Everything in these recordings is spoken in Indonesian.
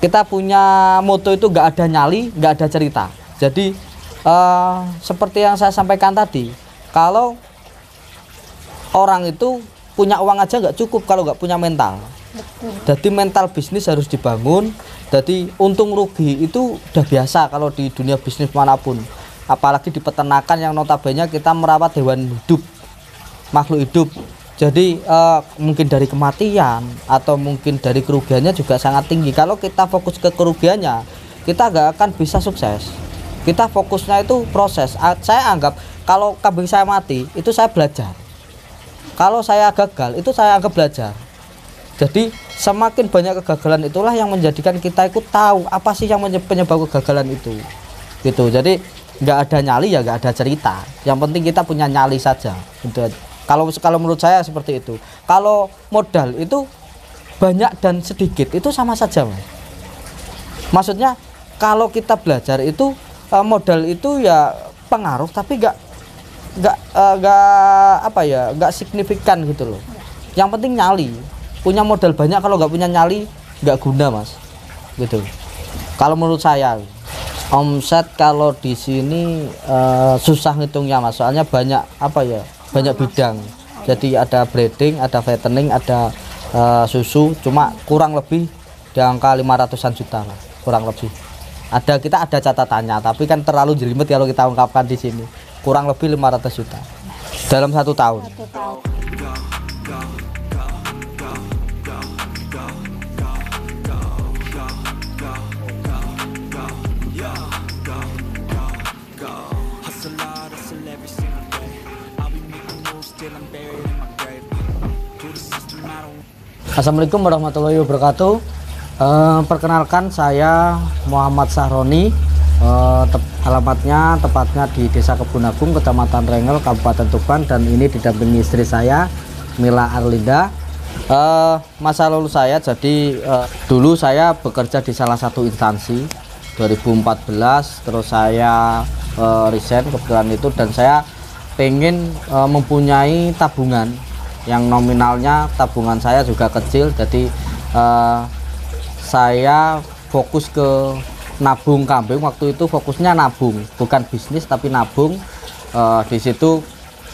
kita punya moto itu nggak ada nyali, nggak ada cerita. Jadi seperti yang saya sampaikan tadi, kalau orang itu punya uang aja nggak cukup kalau nggak punya mental. Jadi mental bisnis harus dibangun. Jadi untung rugi itu udah biasa kalau di dunia bisnis manapun, apalagi di peternakan yang notabene kita merawat hewan hidup, makhluk hidup. Jadi mungkin dari kematian atau mungkin dari kerugiannya juga sangat tinggi. Kalau kita fokus ke kerugiannya, kita nggak akan bisa sukses. Kita fokusnya itu proses. Saya anggap kalau kambing saya mati itu saya belajar, kalau saya gagal itu saya anggap belajar. Jadi semakin banyak kegagalan itulah yang menjadikan kita ikut tahu apa sih yang penyebab kegagalan itu gitu. Jadi nggak ada nyali ya nggak ada cerita, yang penting kita punya nyali saja gitu. Kalau menurut saya seperti itu. Kalau modal itu banyak dan sedikit itu sama saja, Mas. Maksudnya kalau kita belajar itu modal itu ya pengaruh, tapi nggak signifikan gitu loh. Yang penting nyali. Punya modal banyak kalau nggak punya nyali nggak guna, Mas. Gitu. Kalau menurut saya omset kalau di sini susah ngitungnya, Mas. Soalnya banyak banyak bidang. Jadi ada breeding, ada fattening, ada susu, cuma kurang lebih di angka 500-an juta lah, kurang lebih. Kita ada catatannya, tapi kan terlalu jelimet kalau kita ungkapkan di sini. Kurang lebih 500 juta dalam 1 tahun. Assalamualaikum warahmatullahi wabarakatuh. Perkenalkan, saya Muhammad Sahroni. Alamatnya tepatnya di Desa Kebun Agung, Kecamatan Rengel, Kabupaten Tuban, dan ini didampingi istri saya, Mila Arlinda. Masa lalu saya, jadi dulu saya bekerja di salah satu instansi 2014, terus saya resign kebetulan itu, dan saya pengen mempunyai tabungan yang nominalnya tabungan saya juga kecil. Jadi saya fokus ke nabung kambing. Waktu itu fokusnya nabung, bukan bisnis tapi nabung. Di situ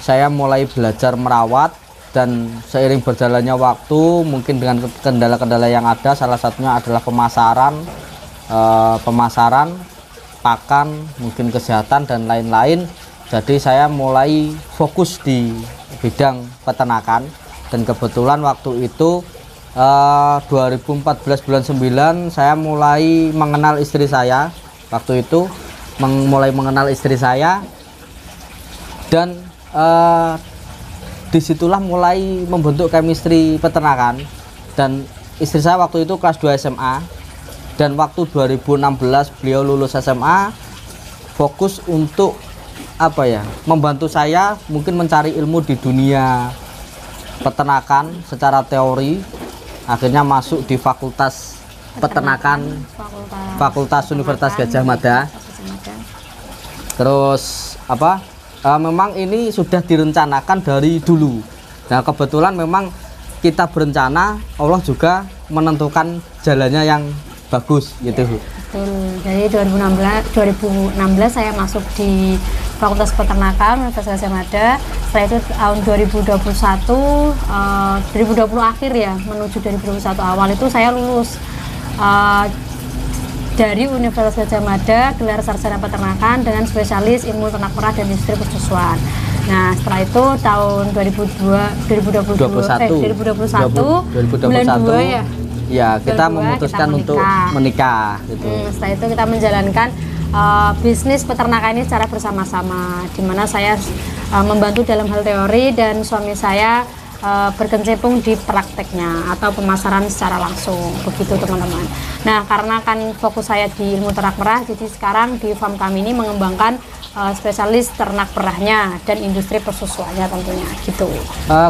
saya mulai belajar merawat, dan seiring berjalannya waktu mungkin dengan kendala-kendala yang ada, salah satunya adalah pemasaran, pakan, mungkin kesehatan dan lain-lain. Jadi saya mulai fokus di bidang peternakan, dan kebetulan waktu itu 2014 bulan 9 saya mulai mengenal istri saya. Waktu itu mulai mengenal istri saya, dan disitulah mulai membentuk chemistry peternakan. Dan istri saya waktu itu kelas 2 SMA, dan waktu 2016 beliau lulus SMA, fokus untuk membantu saya mungkin mencari ilmu di dunia peternakan secara teori. Akhirnya masuk di Fakultas Peternakan Fakultas Universitas Gadjah Mada. Terus memang ini sudah direncanakan dari dulu. Nah, kebetulan memang kita berencana, Allah juga menentukan jalannya yang bagus gitu. Betul. Jadi 2016 saya masuk di Fakultas Peternakan Universitas Gadjah Mada. Setelah itu tahun 2020 akhir ya, menuju 2021 awal itu saya lulus dari Universitas Gadjah Mada, gelar sarjana peternakan dengan spesialis ilmu ternak perah dan industri persusuan. Nah, setelah itu tahun 2021 bulan 2 ya. Ya, kita memutuskan untuk menikah gitu. Setelah itu kita menjalankan bisnis peternakan ini secara bersama-sama, di mana saya membantu dalam hal teori dan suami saya berkecimpung di prakteknya atau pemasaran secara langsung, begitu teman-teman. Nah, karena kan fokus saya di ilmu ternak perah, jadi sekarang di farm kami ini mengembangkan spesialis ternak perahnya dan industri persusuannya tentunya gitu.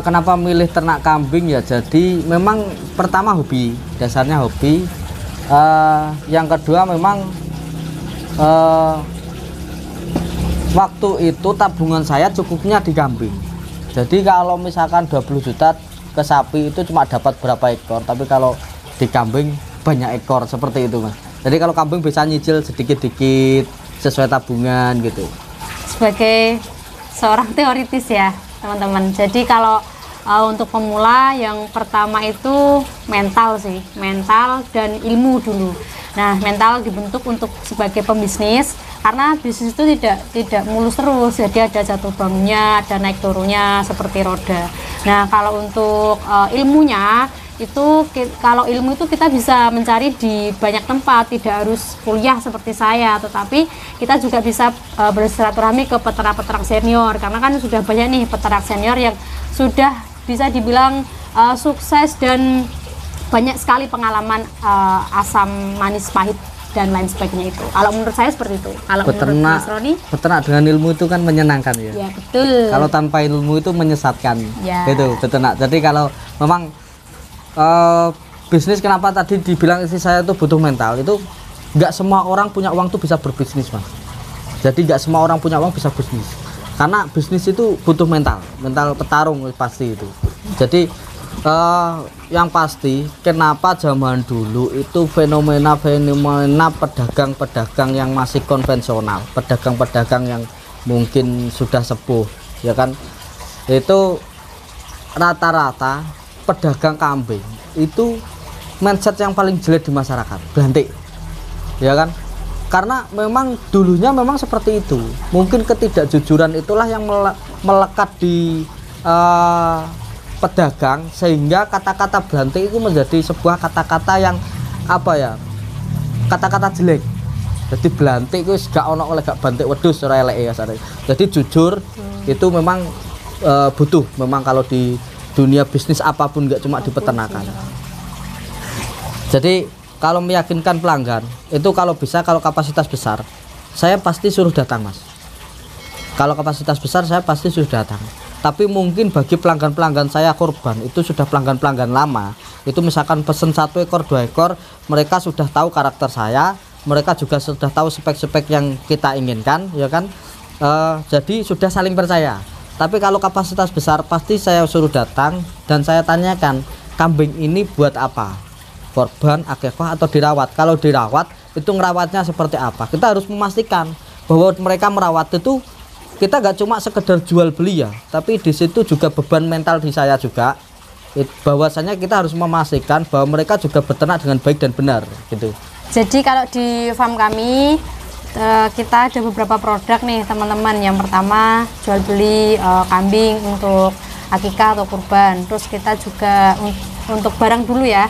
Kenapa milih ternak kambing ya? Jadi memang pertama hobi, dasarnya hobi. Yang kedua memang waktu itu tabungan saya cukupnya di kambing. Jadi kalau misalkan 20 juta ke sapi itu cuma dapat berapa ekor, tapi kalau di kambing banyak ekor seperti itu Mas. Jadi kalau kambing bisa nyicil sedikit-dikit sesuai tabungan gitu. Sebagai seorang teoritis ya teman-teman, jadi kalau untuk pemula yang pertama itu mental sih, mental dan ilmu dulu. Nah, mental dibentuk untuk sebagai pembisnis, karena bisnis itu tidak mulus terus, jadi ada jatuh bangunnya, ada naik turunnya seperti roda. Nah, kalau untuk ilmunya itu, kalau ilmu itu kita bisa mencari di banyak tempat, tidak harus kuliah seperti saya, tetapi kita juga bisa bersilaturahmi ke peternak-peternak senior, karena kan sudah banyak nih peternak senior yang sudah bisa dibilang sukses dan banyak sekali pengalaman asam manis pahit dan lain sebagainya itu. Kalau menurut saya seperti itu. Kalau menurut Mas Roni, peternak dengan ilmu itu kan menyenangkan ya. Ya betul. Kalau tanpa ilmu itu menyesatkan. Ya. Itu peternak. Jadi kalau memang bisnis, kenapa tadi dibilang istri saya itu butuh mental, itu nggak semua orang punya uang tuh bisa berbisnis Mas. Jadi nggak semua orang punya uang bisa bisnis, karena bisnis itu butuh mental petarung pasti itu. Jadi yang pasti kenapa zaman dulu itu fenomena pedagang-pedagang yang masih konvensional, pedagang-pedagang yang mungkin sudah sepuh ya kan, itu rata-rata pedagang kambing itu mindset yang paling jelek di masyarakat, belantik ya kan, karena memang dulunya memang seperti itu. Mungkin ketidakjujuran itulah yang melekat di pedagang, sehingga kata-kata belantik itu menjadi sebuah kata-kata yang apa ya, kata-kata jelek. Jadi belantik itu gak ono oleh gak bantik wedhus ora elek ya. Jadi jujur itu memang butuh, memang kalau di dunia bisnis apapun, gak cuma di peternakan. Jadi kalau meyakinkan pelanggan itu, kalau bisa, kalau kapasitas besar saya pasti suruh datang Mas. Kalau kapasitas besar saya pasti suruh datang. Tapi mungkin bagi pelanggan-pelanggan saya korban itu sudah pelanggan-pelanggan lama, itu misalkan pesen 1 ekor 2 ekor, mereka sudah tahu karakter saya, mereka juga sudah tahu spek-spek yang kita inginkan ya kan. Jadi sudah saling percaya. Tapi kalau kapasitas besar pasti saya suruh datang dan saya tanyakan, kambing ini buat apa, korban, akikah atau dirawat. Kalau dirawat itu ngerawatnya seperti apa, kita harus memastikan bahwa mereka merawat itu, kita gak cuma sekedar jual beli ya, tapi di situ juga beban mental di saya juga, bahwasanya kita harus memastikan bahwa mereka juga beternak dengan baik dan benar gitu. Jadi kalau di farm kami kita ada beberapa produk nih teman-teman. Yang pertama jual beli kambing untuk akikah atau kurban. Terus kita juga untuk barang dulu ya,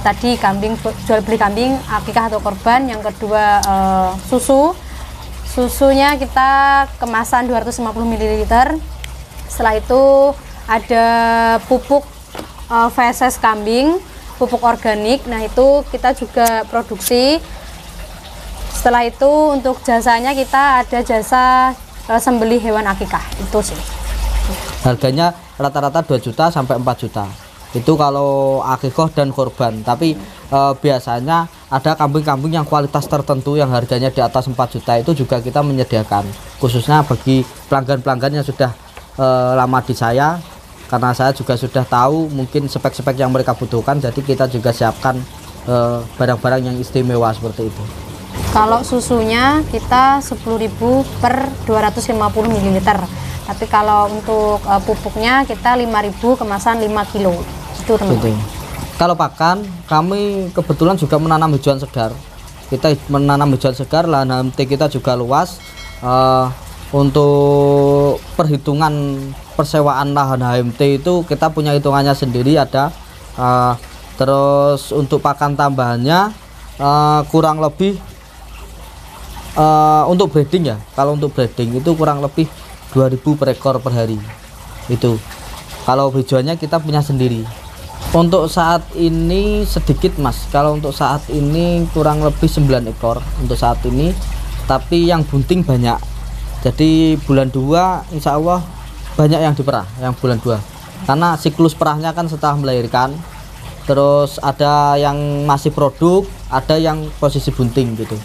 tadi kambing, jual beli kambing akikah atau kurban. Yang kedua susunya kita kemasan 250 ml. Setelah itu ada pupuk feses kambing, pupuk organik. Nah itu kita juga produksi. Setelah itu untuk jasanya kita ada jasa sembelih hewan akikah, itu sih. Harganya rata-rata 2 juta sampai 4 juta. Itu kalau akikah dan korban. Tapi biasanya ada kambing-kambing yang kualitas tertentu yang harganya di atas 4 juta, itu juga kita menyediakan khususnya bagi pelanggan-pelanggan yang sudah lama di saya, karena saya juga sudah tahu mungkin spek-spek yang mereka butuhkan. Jadi kita juga siapkan barang-barang yang istimewa seperti itu. Kalau susunya kita 10.000 per 250 ml. Tapi kalau untuk pupuknya kita 5.000 kemasan 5 kilo. Itu teman-teman. Kalau pakan, kami kebetulan juga menanam hijauan segar. Kita menanam hijauan segar, lahan HMT kita juga luas. Untuk perhitungan persewaan lahan HMT itu kita punya hitungannya sendiri ada. Terus untuk pakan tambahannya kurang lebih untuk breeding ya. Kalau untuk breeding itu kurang lebih 2.000 per ekor per hari. Itu kalau hijauannya kita punya sendiri. Untuk saat ini sedikit Mas, kalau untuk saat ini kurang lebih 9 ekor untuk saat ini, tapi yang bunting banyak. Jadi bulan 2 insya Allah banyak yang diperah, yang bulan 2, karena siklus perahnya kan setelah melahirkan. Terus ada yang masih produk, ada yang posisi bunting gitu.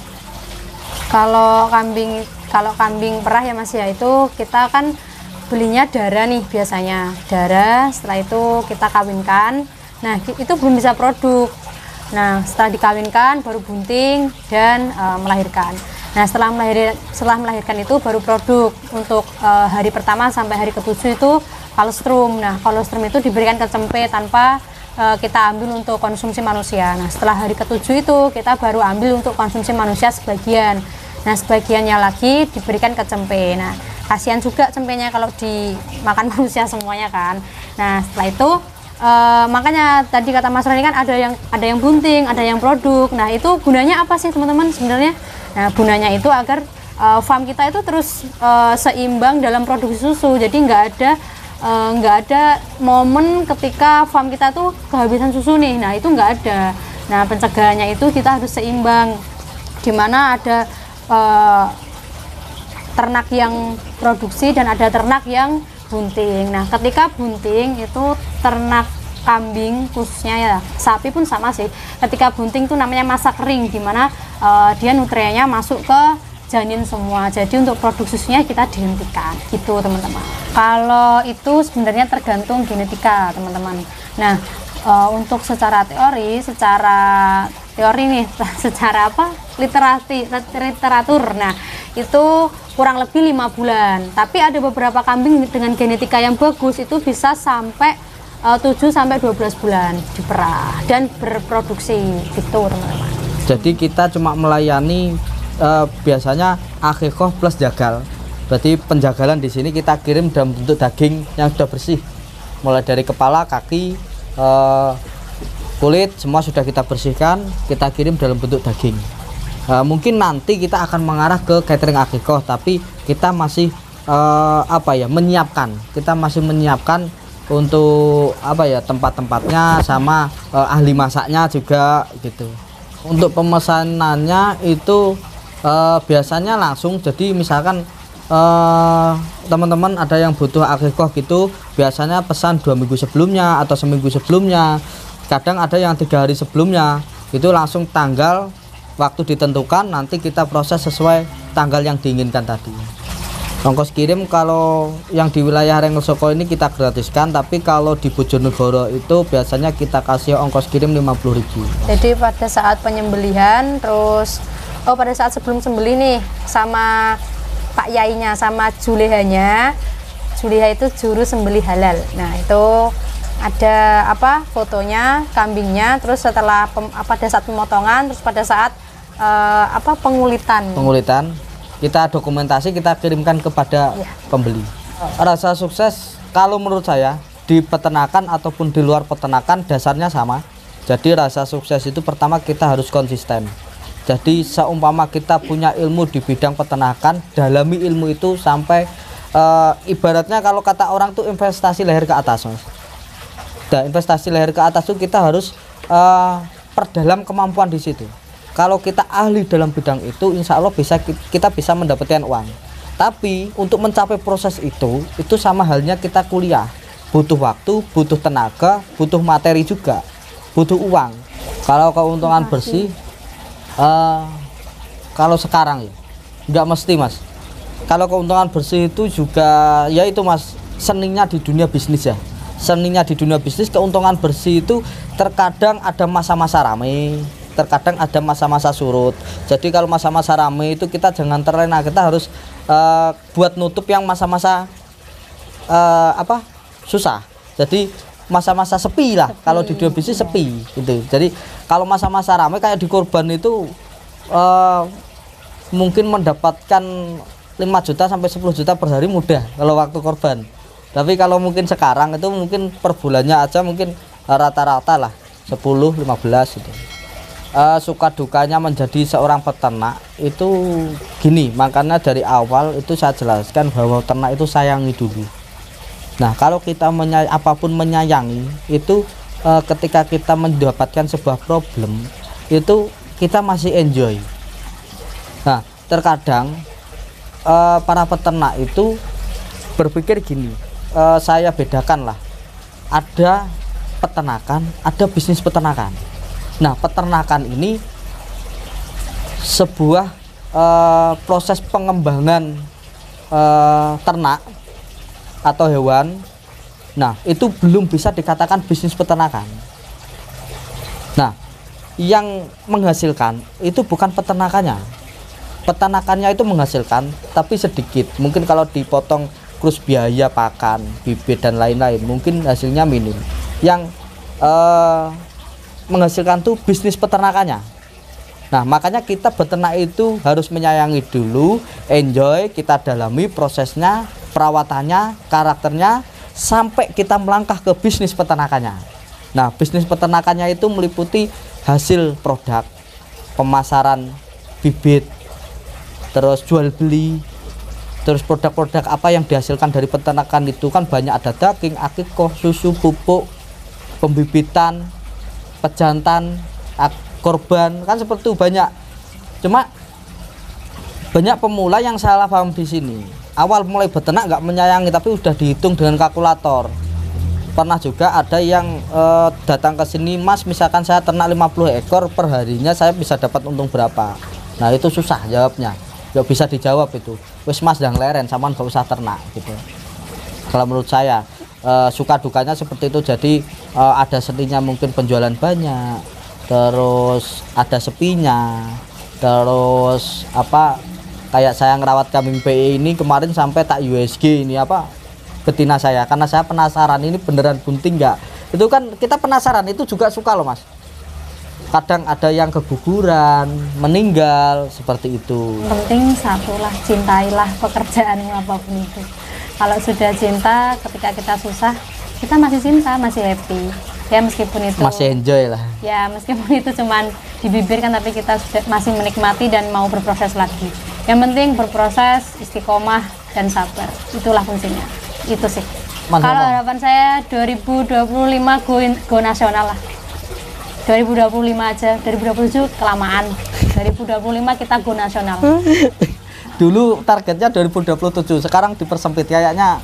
Kalau kambing perah ya Mas ya, itu kita kan belinya darah nih biasanya, darah. Setelah itu kita kawinkan. Nah itu belum bisa produk. Nah, setelah dikawinkan baru bunting dan melahirkan. Nah, setelah melahirkan itu baru produk. Untuk hari pertama sampai hari ke-7 itu kolostrum. Nah, kolostrum itu diberikan ke cempe tanpa kita ambil untuk konsumsi manusia. Nah, setelah hari ke-7 itu kita baru ambil untuk konsumsi manusia sebagian. Nah, sebagiannya lagi diberikan ke cempe. Nah, kasihan juga cempenya kalau dimakan manusia semuanya kan. Nah, setelah itu makanya tadi kata Mas Rani kan ada yang bunting, ada yang produk. Nah, itu gunanya apa sih teman-teman sebenarnya? Nah, gunanya itu agar farm kita itu terus seimbang dalam produksi susu. Jadi nggak ada momen ketika farm kita tuh kehabisan susu nih. Nah, itu nggak ada. Nah, pencegahannya itu kita harus seimbang, dimana ada ternak yang produksi dan ada ternak yang bunting. Nah, ketika bunting itu ternak kambing khususnya ya, sapi pun sama sih. Ketika bunting itu namanya masa kering, dimana dia nutriennya masuk ke janin semua. Jadi untuk produksi susunya kita dihentikan gitu teman-teman. Kalau itu sebenarnya tergantung genetika teman-teman. Nah, untuk secara teori nih, secara apa? Literatur. Nah, itu kurang lebih 5 bulan. Tapi ada beberapa kambing dengan genetika yang bagus itu bisa sampai 7 sampai 12 bulan diperah dan berproduksi gitu, teman-teman. Jadi kita cuma melayani biasanya akikoh plus jagal. Berarti penjagalan di sini kita kirim dalam bentuk daging yang sudah bersih. Mulai dari kepala, kaki, kulit semua sudah kita bersihkan, kita kirim dalam bentuk daging. Mungkin nanti kita akan mengarah ke catering akikoh, tapi kita masih menyiapkan. Kita masih menyiapkan untuk tempat-tempatnya sama ahli masaknya juga gitu. Untuk pemesanannya itu biasanya langsung. Jadi misalkan teman-teman ada yang butuh akikoh gitu, biasanya pesan 2 minggu sebelumnya atau seminggu sebelumnya. Kadang ada yang 3 hari sebelumnya, itu langsung tanggal waktu ditentukan, nanti kita proses sesuai tanggal yang diinginkan tadi. Ongkos kirim kalau yang di wilayah Rengelsoko ini kita gratiskan, tapi kalau di Bojonegoro itu biasanya kita kasih ongkos kirim 50.000. Jadi pada saat penyembelihan, terus pada saat sebelum sembelih nih sama Pak Yainya sama julehanya, juleha itu juru sembelih halal. Nah, itu ada fotonya kambingnya, terus setelah pada saat pemotongan, terus pada saat pengulitan kita dokumentasi, kita kirimkan kepada pembeli. Rasa sukses kalau menurut saya di peternakan ataupun di luar peternakan dasarnya sama. Jadi rasa sukses itu pertama kita harus konsisten. Jadi seumpama kita punya ilmu di bidang peternakan, dalami ilmu itu sampai ibaratnya kalau kata orang tuh investasi leher ke atas, Mas. Nah, investasi leher ke atas itu kita harus perdalam kemampuan di situ. Kalau kita ahli dalam bidang itu, insya Allah kita bisa mendapatkan uang. Tapi untuk mencapai proses itu sama halnya kita kuliah. Butuh waktu, butuh tenaga, butuh materi juga, butuh uang. Kalau keuntungan bersih, kalau sekarang ya, nggak mesti, Mas. Kalau keuntungan bersih itu juga, ya itu Mas, seninya di dunia bisnis ya. Seninya di dunia bisnis, keuntungan bersih itu terkadang ada masa-masa rame, terkadang ada masa-masa surut. Jadi kalau masa-masa rame itu kita jangan terlena, kita harus buat nutup yang masa-masa susah. Jadi masa-masa sepi lah, kalau di dunia bisnis sepi gitu. Jadi kalau masa-masa rame kayak di korban itu mungkin mendapatkan 5 juta sampai 10 juta per hari mudah kalau waktu korban. Tapi kalau mungkin sekarang itu mungkin per bulannya aja mungkin rata-rata lah 10-15 gitu. Suka dukanya menjadi seorang peternak itu gini, makanya dari awal itu saya jelaskan bahwa ternak itu sayangi dulu. Nah, kalau kita apapun menyayangi itu ketika kita mendapatkan sebuah problem itu kita masih enjoy. Nah, terkadang para peternak itu berpikir gini, saya bedakan lah, ada peternakan, ada bisnis peternakan. Nah, peternakan ini sebuah proses pengembangan ternak atau hewan. Nah, itu belum bisa dikatakan bisnis peternakan. Nah, yang menghasilkan itu bukan peternakannya. Peternakannya itu menghasilkan tapi sedikit. Mungkin kalau dipotong terus biaya pakan, bibit dan lain-lain, mungkin hasilnya minim. Yang menghasilkan tuh bisnis peternakannya. Nah, makanya kita beternak itu harus menyayangi dulu, enjoy, kita dalami prosesnya, perawatannya, karakternya, sampai kita melangkah ke bisnis peternakannya. Nah, bisnis peternakannya itu meliputi hasil produk, pemasaran bibit, terus jual beli, terus produk-produk apa yang dihasilkan dari peternakan itu kan banyak, ada daging, akikoh, susu, pupuk, pembibitan, pejantan, korban, kan seperti itu banyak. Cuma banyak pemula yang salah paham di sini. Awal mulai beternak nggak menyayangi, tapi udah dihitung dengan kalkulator. Pernah juga ada yang datang ke sini, Mas, misalkan saya ternak 50 ekor per harinya, saya bisa dapat untung berapa? Nah, itu susah jawabnya, nggak bisa dijawab itu. Wes Mas dan leren, sama nggak usah ternak gitu. Kalau menurut saya suka dukanya seperti itu. Jadi ada seninya, mungkin penjualan banyak, terus ada sepinya, terus apa, kayak saya ngerawat kambing PE ini kemarin sampai tak USG ini apa betina saya, karena saya penasaran ini beneran bunting nggak. Itu kan kita penasaran, itu juga suka loh Mas. Kadang ada yang keguguran, meninggal, seperti itu. Penting satulah, cintailah pekerjaanmu apapun itu. Kalau sudah cinta, ketika kita susah, kita masih cinta, masih happy. Ya meskipun itu masih enjoy lah. Ya meskipun itu cuman di bibir kan, tapi kita sudah masih menikmati dan mau berproses lagi. Yang penting berproses, istiqomah dan sabar. Itulah kuncinya. Itu sih. Kalau harapan saya 2025 go nasional lah. 2025 aja, 2027 kelamaan. 2025 kita go nasional. Dulu targetnya 2027, sekarang dipersempit kayaknya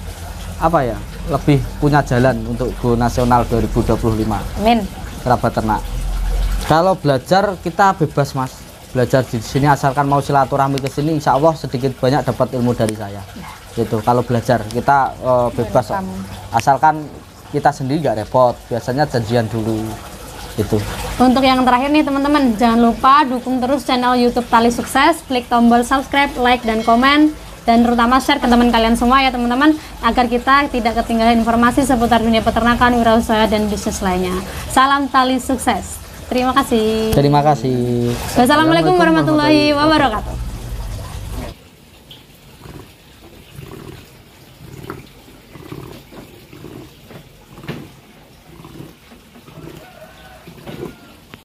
apa ya? Lebih punya jalan untuk go nasional 2025. Amin. Kerabat ternak. Kalau belajar kita bebas Mas. Belajar di sini asalkan mau silaturahmi ke sini, insya Allah sedikit banyak dapat ilmu dari saya. Gitu. Kalau belajar kita bebas, asalkan kita sendiri nggak repot. Biasanya janjian dulu. Gitu. Untuk yang terakhir nih teman-teman, jangan lupa dukung terus channel YouTube Tali Sukses, klik tombol subscribe, like dan komen. Dan terutama share ke teman kalian semua ya teman-teman, agar kita tidak ketinggalan informasi seputar dunia peternakan, wirausaha dan bisnis lainnya. Salam Tali Sukses. Terima kasih. Terima kasih. Wassalamualaikum warahmatullahi wabarakatuh.